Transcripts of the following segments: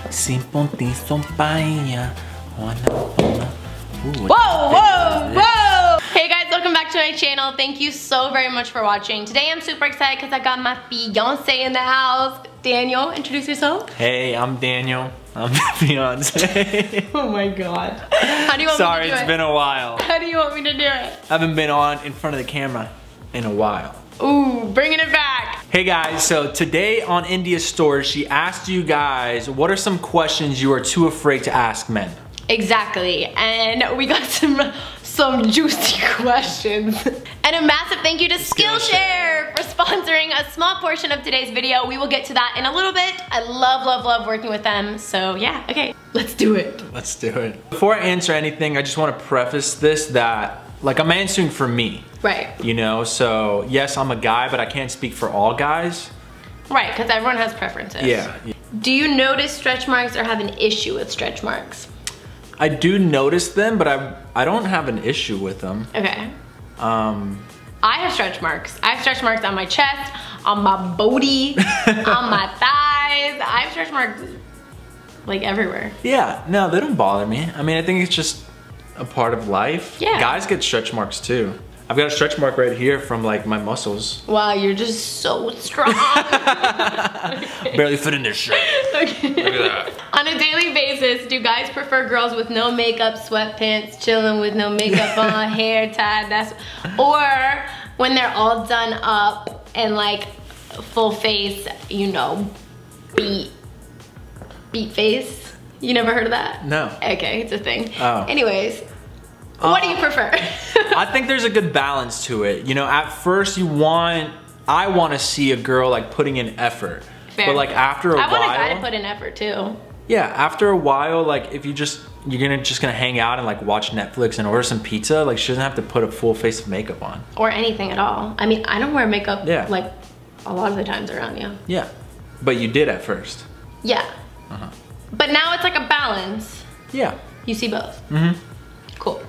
Sin ponti son paella. Whoa, whoa, whoa! Hey guys, welcome back to my channel. Thank you so very much for watching. Today I'm super excited because I got my fiance in the house. Daniel, introduce yourself. Hey, I'm Daniel. I'm the fiance. Oh my god. How do you want me to do it? Sorry, it's been a while. How do you want me to do it? I haven't been on in front of the camera in a while. Ooh, bringing it back. Hey guys, so today on India's story, she asked you guys, what are some questions you are too afraid to ask men? Exactly, and we got some juicy questions. And a massive thank you to Skillshare for sponsoring a small portion of today's video. We will get to that in a little bit. I love working with them. So yeah, okay, let's do it. Let's do it. Before I answer anything, I just want to preface this that, like, I'm answering for me. Right. You know, so yes, I'm a guy, but I can't speak for all guys. Right, because everyone has preferences. Yeah. Do you notice stretch marks or have an issue with stretch marks? I do notice them, but I don't have an issue with them. Okay. I have stretch marks. I have stretch marks on my chest, on my booty, on my thighs. I have stretch marks like everywhere. Yeah, no, they don't bother me. I mean, I think it's just a part of life. Yeah. Guys get stretch marks too. I've got a stretch mark right here from like my muscles. Wow, you're just so strong. Okay. Barely fit in this shirt. Okay. Look at that. On a daily basis, do guys prefer girls with no makeup, sweatpants, chilling with no makeup on, hair tied, or when they're all done up and like full face, you know, beat face? You never heard of that? No. Okay, it's a thing. Oh. Anyways, what do you prefer? I think there's a good balance to it. You know, at first I want to see a girl like putting in effort. Fair. But like after a while. I want a guy to put in effort too. Yeah, after a while, like if you're just gonna hang out and like watch Netflix and order some pizza, like she doesn't have to put a full face of makeup on. Or anything at all. I mean, I don't wear makeup like a lot of the times around you. Yeah, but you did at first. Yeah. But now it's like a balance. Yeah. You see both. Cool.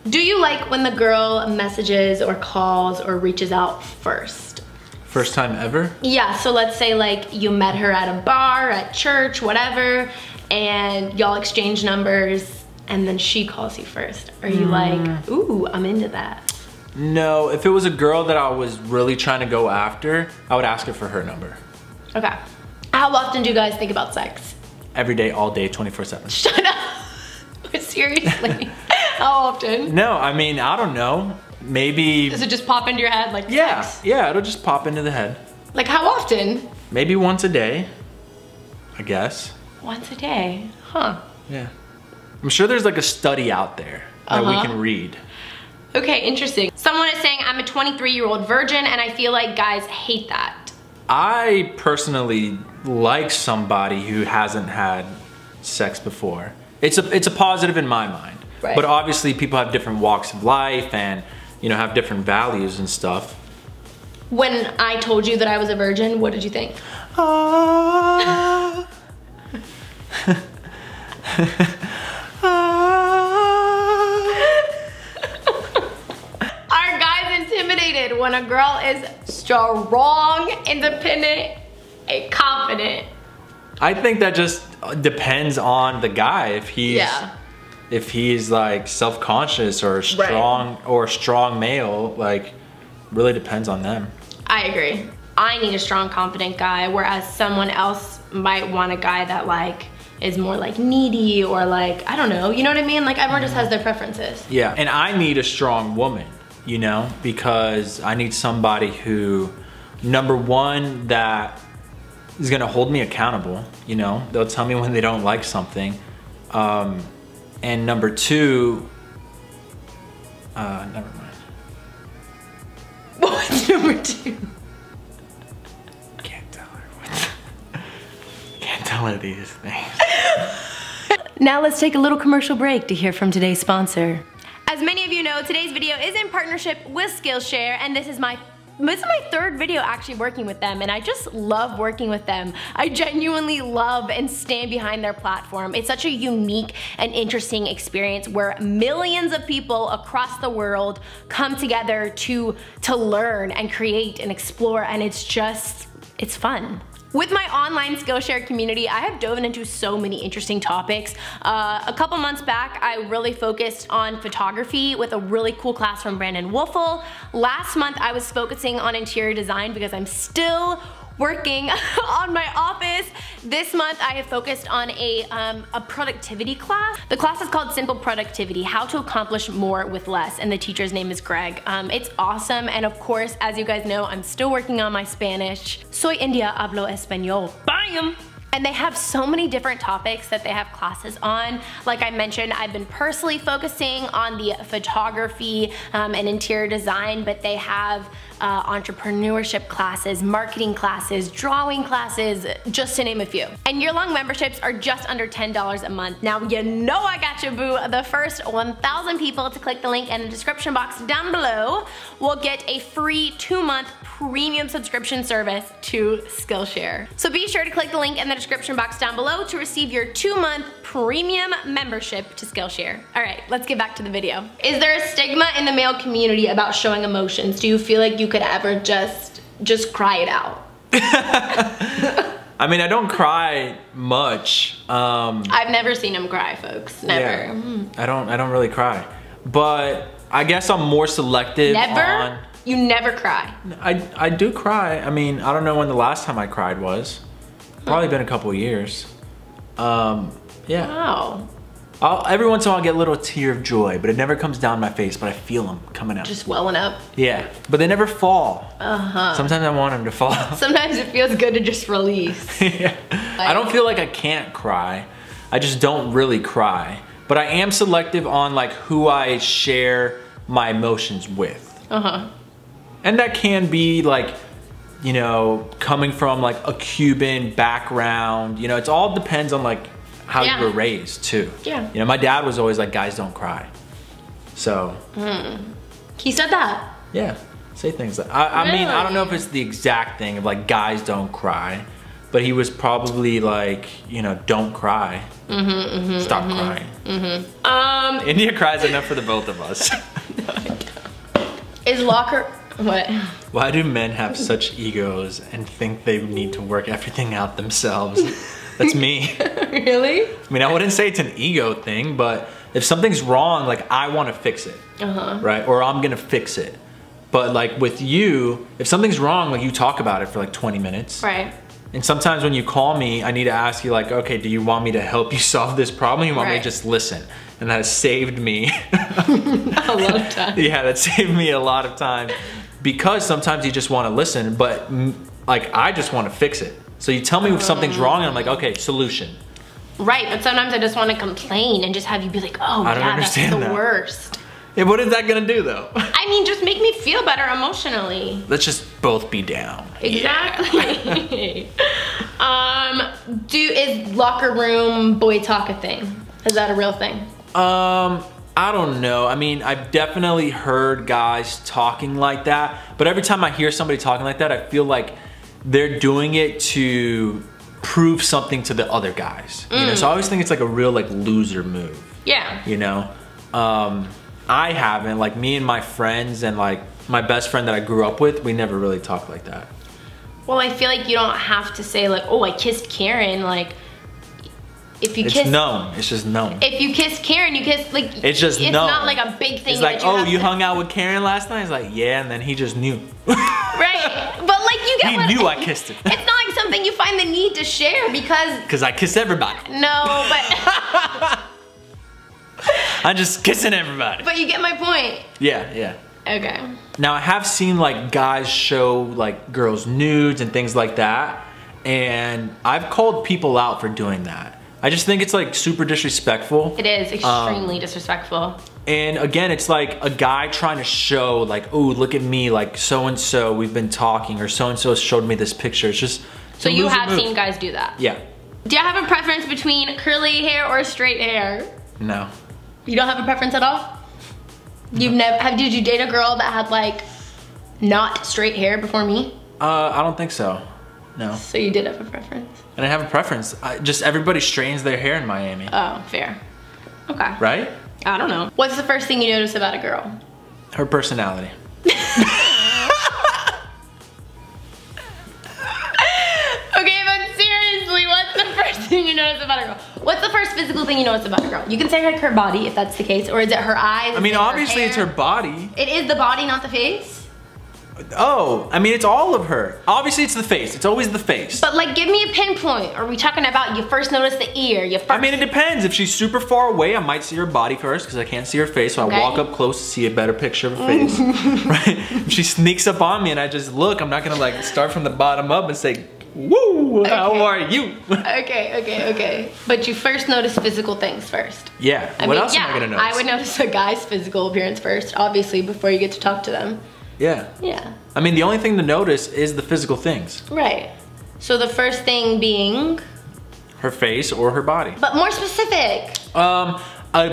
Do you like when the girl messages or calls or reaches out first? First time ever? Yeah, so let's say like you met her at a bar, at church, whatever, and y'all exchange numbers and then she calls you first. Are you like, ooh, I'm into that? No, if it was a girl that I was really trying to go after, I would ask her for her number. Okay. How often do you guys think about sex? Every day, all day, 24/7. Shut up. Seriously. How often? No, I mean, I don't know. Maybe. Does it just pop into your head like sex? Yeah, it'll just pop into the head. Like how often? Maybe once a day, I guess. Once a day, huh? Yeah. I'm sure there's like a study out there that we can read. Okay, interesting. Someone is saying I'm a 23-year-old virgin and I feel like guys hate that. I personally like somebody who hasn't had sex before. It's a positive in my mind. Right. But obviously people have different walks of life and, you know, have different values and stuff. When I told you that I was a virgin, what did you think? Are guys intimidated when a girl is strong, independent, and confident? I think that just depends on the guy. If he's like self-conscious or strong or strong male, like really depends on them. I agree. I need a strong, confident guy, whereas someone else might want a guy that like is more like needy or like, I don't know, you know what I mean? Like everyone just has their preferences. Yeah, and I need a strong woman, you know, because I need somebody who, number one, that is gonna hold me accountable, you know? They'll tell me when they don't like something. And number two, never mind. What's number two? Can't tell her can't tell her these things. Now let's take a little commercial break to hear from today's sponsor. As many of you know, today's video is in partnership with Skillshare, and this is my third video actually working with them, and I just love working with them. I genuinely love and stand behind their platform. It's such a unique and interesting experience where millions of people across the world come together to learn and create and explore, and it's fun. With my online Skillshare community, I have dove into so many interesting topics. A couple months back, I really focused on photography with a really cool class from Brandon Wolfel. Last month, I was focusing on interior design because I'm still working on my office. This month I have focused on a productivity class. The class is called Simple Productivity, How to Accomplish More with Less, and the teacher's name is Greg. It's awesome, and of course, as you guys know, I'm still working on my Spanish. Soy India, hablo español. Bam! And they have so many different topics that they have classes on. Like I mentioned, I've been personally focusing on the photography and interior design, but they have entrepreneurship classes, marketing classes, drawing classes, just to name a few. And year-long memberships are just under $10 a month. Now, you know I got you, boo. The first 1,000 people to click the link in the description box down below will get a free 2-month premium subscription service to Skillshare. So be sure to click the link in the description box down below to receive your 2-month premium membership to Skillshare. All right, let's get back to the video. Is there a stigma in the male community about showing emotions? Do you feel like you could ever just cry it out? I mean, I don't cry much. I've never seen him cry, folks. Never. Yeah, I don't really cry. But I guess I'm more selective on... You never cry? I do cry. I mean, I don't know when the last time I cried was. Probably been a couple of years. Yeah. Wow. Every once in a while I get a little tear of joy, but it never comes down my face, but I feel them coming out. Just welling up? Yeah, but they never fall. Uh-huh. Sometimes I want them to fall. Sometimes it feels good to just release. Yeah. I don't feel like I can't cry. I just don't really cry. But I am selective on like who I share my emotions with. Uh-huh. And that can be like, you know, coming from like a Cuban background. You know, it all depends on like how you were raised too. Yeah. You know, my dad was always like, guys don't cry. So. He said that? Yeah, say things like, I mean, I don't know if it's the exact thing of like guys don't cry, but he was probably like, you know, don't cry. Stop crying. India cries enough for the both of us. Is locker, what? Why do men have such egos and think they need to work everything out themselves? That's me. Really? I mean, I wouldn't say it's an ego thing, but if something's wrong, like I want to fix it, right? Or I'm gonna fix it. But like with you, if something's wrong, like you talk about it for like 20 minutes. Right. And sometimes when you call me, I need to ask you like, okay, do you want me to help you solve this problem? You want me to just listen? And that has saved me. A lot of time. Yeah, that saved me a lot of time. Because sometimes you just want to listen, but like I just want to fix it. So you tell me if something's wrong and I'm like, okay, solution. Right, but sometimes I just want to complain and just have you be like, oh yeah, that's the worst. Yeah, what is that gonna do though? I mean, just make me feel better emotionally. Let's just both be down. Exactly. Yeah. Is locker room boy talk a thing? Is that a real thing? I don't know. I mean, I've definitely heard guys talking like that, but every time I hear somebody talking like that, I feel like they're doing it to prove something to the other guys. You know, so I always think it's like a real like loser move. Yeah. You know, I haven't, like me and my friends and like my best friend that I grew up with, we never really talked like that. Well, I feel like you don't have to say like, oh, I kissed Karen, like, if you kiss, it's known. It's just known. If you kiss Karen, you kiss like. It's just known. It's not like a big thing. It's like, oh, you hung out with Karen last night. It's like, yeah, and then he just knew. Right, but like you get. He knew I kissed him. It's not like something you find the need to share because. I kiss everybody. No, but. I'm just kissing everybody. But you get my point. Yeah, yeah. Okay. Now I have seen like guys show like girls nudes and things like that, and I've called people out for doing that. I just think it's like super disrespectful. It is extremely disrespectful. And again, it's like a guy trying to show like, oh, look at me, like so-and-so, we've been talking, or so-and-so showed me this picture. It's just so you have seen guys do that? Yeah. Do you have a preference between curly hair or straight hair? No. You don't have a preference at all? You've never, did you date a girl that had like not straight hair before me? I don't think so. No. So you did have a preference? I didn't have a preference. Just everybody straigens their hair in Miami. Oh, fair. Okay. Right? I don't know. What's the first thing you notice about a girl? Her personality. Okay, if you notice about a girl? What's the first physical thing you notice about a girl? You can say like her body if that's the case, or is it her eyes? I mean, obviously it's her body. It is the body, not the face? Oh, I mean, it's all of her. Obviously it's the face. It's always the face. But like, give me a pinpoint. Are we talking about you first notice the ear? I mean, it depends. If she's super far away, I might see her body first because I can't see her face. So I walk up close to see a better picture of her face. Right? If she sneaks up on me and I just look, I'm not gonna like start from the bottom up and say, woo, how are you? Okay. But you first notice physical things first. Yeah, what else am I gonna notice? I would notice a guy's physical appearance first, obviously, before you get to talk to them. Yeah. I mean, the only thing to notice is the physical things. Right. So the first thing being? Her face or her body. But more specific. A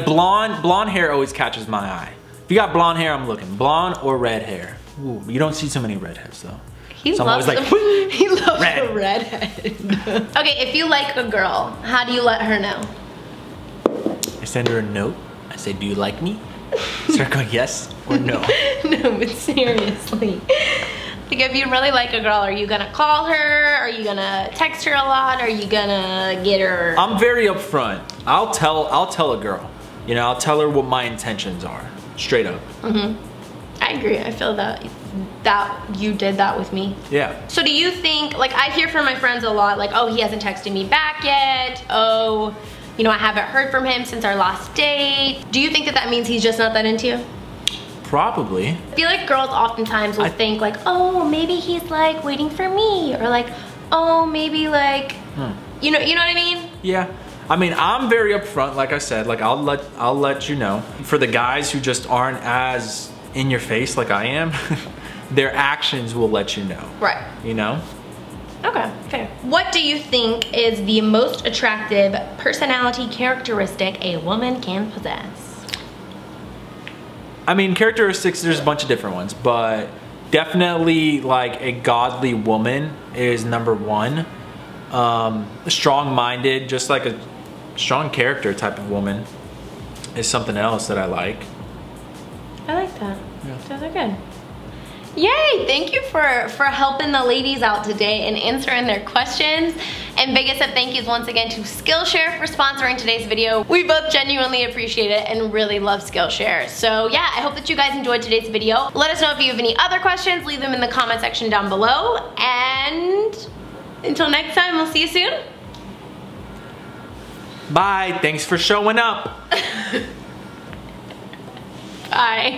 blonde hair always catches my eye. If you got blonde hair, I'm looking. Blonde or red hair. Ooh, you don't see so many redheads though. He loves like, he loves a redhead. Okay, if you like a girl, how do you let her know? I send her a note. I say, do you like me? Start going yes or no. No, but seriously. Like, if you really like a girl, are you gonna call her? Are you gonna text her a lot? Are you gonna get her? I'm very upfront. I'll tell a girl. You know, I'll tell her what my intentions are. Straight up. I agree. I feel that you did that with me. Yeah. So do you think, like, I hear from my friends a lot, like, oh, he hasn't texted me back yet. Oh, you know, I haven't heard from him since our last date. Do you think that that means he's just not that into you? Probably. I feel like girls oftentimes will think like, oh, maybe he's like waiting for me, or like, oh, maybe like, you know what I mean? Yeah. I mean, I'm very upfront, like I said, like I'll let you know. For the guys who just aren't as in your face like I am, their actions will let you know. Right. You know? Okay, fair. What do you think is the most attractive personality characteristic a woman can possess? I mean, characteristics, there's a bunch of different ones, but definitely like a godly woman is number one. Strong-minded, just like a strong character type of woman is something else that I like. I like that. Yeah. Those are good. Yay! Thank you for helping the ladies out today and answering their questions. And biggest of thank yous once again to Skillshare for sponsoring today's video. We both genuinely appreciate it and really love Skillshare. So yeah, I hope that you guys enjoyed today's video. Let us know if you have any other questions. Leave them in the comment section down below. And until next time, we'll see you soon. Bye. Thanks for showing up. Bye.